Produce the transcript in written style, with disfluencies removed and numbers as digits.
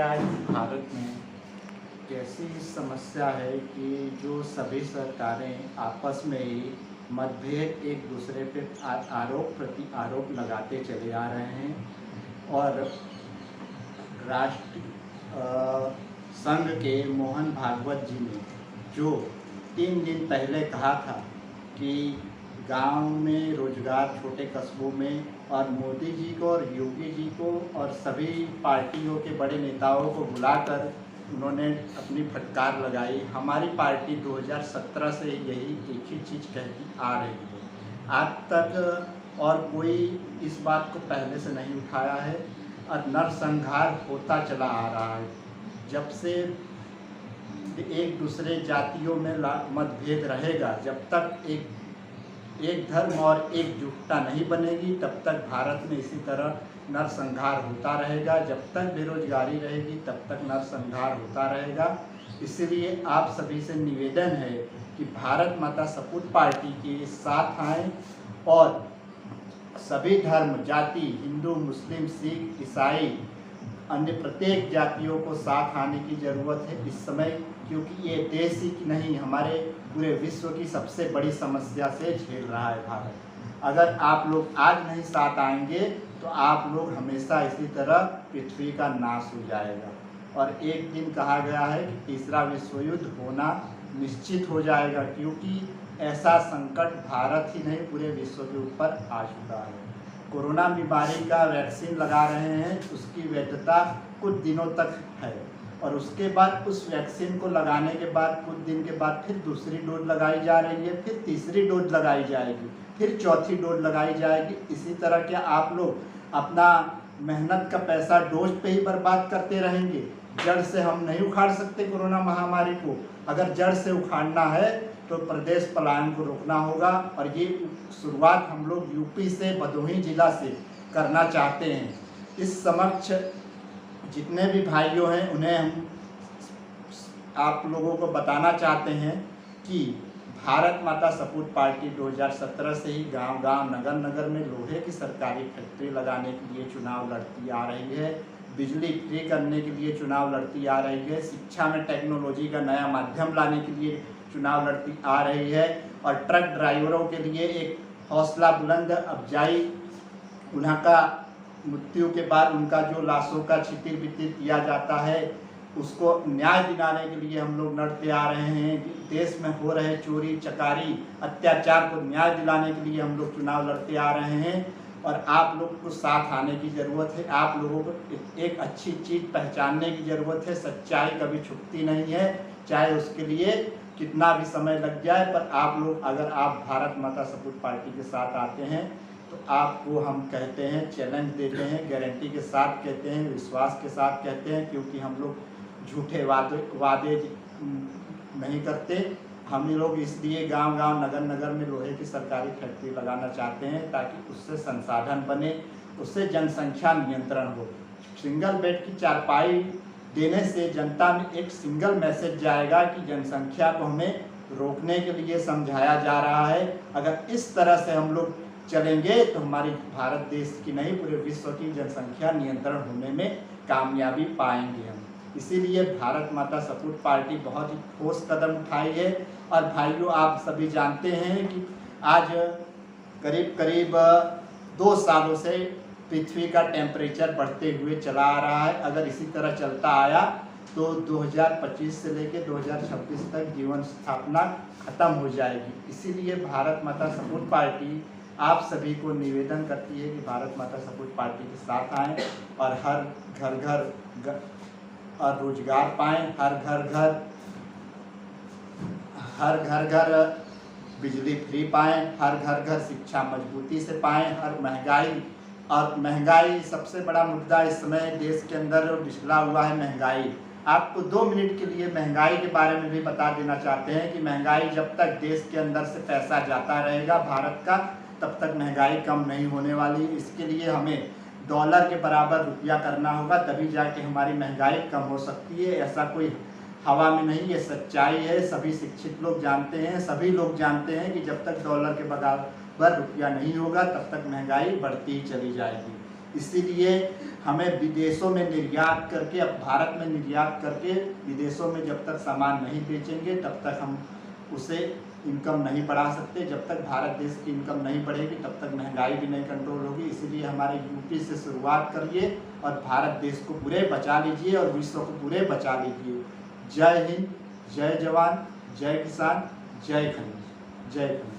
आज भारत में कैसी समस्या है कि जो सभी सरकारें आपस में ही मतभेद एक दूसरे पे आरोप प्रति आरोप लगाते चले आ रहे हैं। और राष्ट्र संघ के मोहन भागवत जी ने जो 3 दिन पहले कहा था कि गांव में रोजगार, छोटे कस्बों में, और मोदी जी को और योगी जी को और सभी पार्टियों के बड़े नेताओं को बुलाकर उन्होंने अपनी फटकार लगाई। हमारी पार्टी 2017 से यही एक ही चीज़ कहती आ रही है आज तक, और कोई इस बात को पहले से नहीं उठाया है और नरसंहार होता चला आ रहा है। जब से एक दूसरे जातियों में मतभेद रहेगा, जब तक एक धर्म और एकजुटता नहीं बनेगी, तब तक भारत में इसी तरह नरसंहार होता रहेगा। जब तक बेरोजगारी रहेगी तब तक नरसंहार होता रहेगा। इसलिए आप सभी से निवेदन है कि भारत माता सपूत पार्टी के साथ आएं और सभी धर्म, जाति, हिंदू, मुस्लिम, सिख, ईसाई, अन्य प्रत्येक जातियों को साथ आने की ज़रूरत है इस समय, क्योंकि ये देश ही नहीं हमारे पूरे विश्व की सबसे बड़ी समस्या से झेल रहा है भारत। अगर आप लोग आज नहीं साथ आएंगे तो आप लोग हमेशा इसी तरह पृथ्वी का नाश हो जाएगा। और एक दिन कहा गया है कि तीसरा विश्व युद्ध होना निश्चित हो जाएगा, क्योंकि ऐसा संकट भारत ही नहीं पूरे विश्व के ऊपर आ चुका है। कोरोना बीमारी का वैक्सीन लगा रहे हैं, उसकी वैधता कुछ दिनों तक है और उसके बाद उस वैक्सीन को लगाने के बाद कुछ दिन के बाद फिर दूसरी डोज लगाई जा रही है, फिर तीसरी डोज लगाई जाएगी, फिर चौथी डोज लगाई जाएगी। इसी तरह क्या आप लोग अपना मेहनत का पैसा डोज पे ही बर्बाद करते रहेंगे? जड़ से हम नहीं उखाड़ सकते कोरोना महामारी को। अगर जड़ से उखाड़ना है तो प्रदेश पलायन को रोकना होगा, और ये शुरुआत हम लोग यूपी से, भदोही जिला से करना चाहते हैं। इस समक्ष जितने भी भाइयों हैं उन्हें हम आप लोगों को बताना चाहते हैं कि भारत माता सपूत पार्टी 2017 से ही गांव-गांव, नगर-नगर में लोहे की सरकारी फैक्ट्री लगाने के लिए चुनाव लड़ती आ रही है, बिजली फ्री करने के लिए चुनाव लड़ती आ रही है, शिक्षा में टेक्नोलॉजी का नया माध्यम लाने के लिए चुनाव लड़ती आ रही है, और ट्रक ड्राइवरों के लिए एक हौसला बुलंद अफजाई, उन्हें का मृत्यु के बाद उनका जो लाशों का छितिर-बितिर किया जाता है उसको न्याय दिलाने के लिए हम लोग लड़ते आ रहे हैं। देश में हो रहे चोरी चकारी अत्याचार को न्याय दिलाने के लिए हम लोग चुनाव लड़ते आ रहे हैं, और आप लोग को साथ आने की ज़रूरत है। आप लोगों को एक अच्छी चीज़ पहचानने की ज़रूरत है। सच्चाई कभी छुपती नहीं है, चाहे उसके लिए कितना भी समय लग जाए, पर आप लोग अगर आप भारत माता सपूत पार्टी के साथ आते हैं तो आपको हम कहते हैं, चैलेंज देते हैं, गारंटी के साथ कहते हैं, विश्वास के साथ कहते हैं, क्योंकि हम लोग झूठे वादे नहीं करते। हम लोग इसलिए गांव-गांव, नगर-नगर में लोहे की सरकारी फैक्ट्री लगाना चाहते हैं ताकि उससे संसाधन बने, उससे जनसंख्या नियंत्रण हो। सिंगल बेड की चारपाई देने से जनता में एक सिंगल मैसेज जाएगा कि जनसंख्या को हमें रोकने के लिए समझाया जा रहा है। अगर इस तरह से हम लोग चलेंगे तो हमारी भारत देश की नहीं पूरे विश्व की जनसंख्या नियंत्रण होने में कामयाबी पाएंगे हम। इसीलिए भारत माता सपूत पार्टी बहुत ही ठोस कदम उठाई है। और भाइयों, आप सभी जानते हैं कि आज करीब 2 सालों से पृथ्वी का टेम्परेचर बढ़ते हुए चला आ रहा है। अगर इसी तरह चलता आया तो 2025 से लेकर 2026 तक जीवन स्थापना खत्म हो जाएगी। इसीलिए भारत माता सपूत पार्टी आप सभी को निवेदन करती है कि भारत माता सपूत पार्टी के साथ आएं और हर घर और रोजगार पाएं, हर घर बिजली फ्री पाएं, हर घर शिक्षा मजबूती से पाएं, हर महंगाई सबसे बड़ा मुद्दा इस समय देश के अंदर बिछला हुआ है महंगाई। आपको 2 मिनट के लिए महंगाई के बारे में भी बता देना चाहते हैं कि महंगाई जब तक देश के अंदर से पैसा जाता रहेगा भारत का, तब तक महंगाई कम नहीं होने वाली। इसके लिए हमें डॉलर के बराबर रुपया करना होगा, तभी जाके हमारी महंगाई कम हो सकती है। ऐसा कोई हवा में नहीं, ये सच्चाई है। सभी शिक्षित लोग जानते हैं, सभी लोग जानते हैं कि जब तक डॉलर के बराबर रुपया नहीं होगा तब तक महंगाई बढ़ती ही चली जाएगी। इसीलिए हमें विदेशों में निर्यात करके, अब भारत में निर्यात करके विदेशों में जब तक सामान नहीं बेचेंगे तब तक हम उसे इनकम नहीं बढ़ा सकते। जब तक भारत देश की इनकम नहीं बढ़ेगी तब तक महंगाई भी नहीं कंट्रोल होगी। इसीलिए हमारे यूपी से शुरुआत करिए और भारत देश को पूरे बचा लीजिए और विश्व को पूरे बचा लीजिए। जय हिंद, जय जवान, जय किसान, जय खनिज, जय खनिज।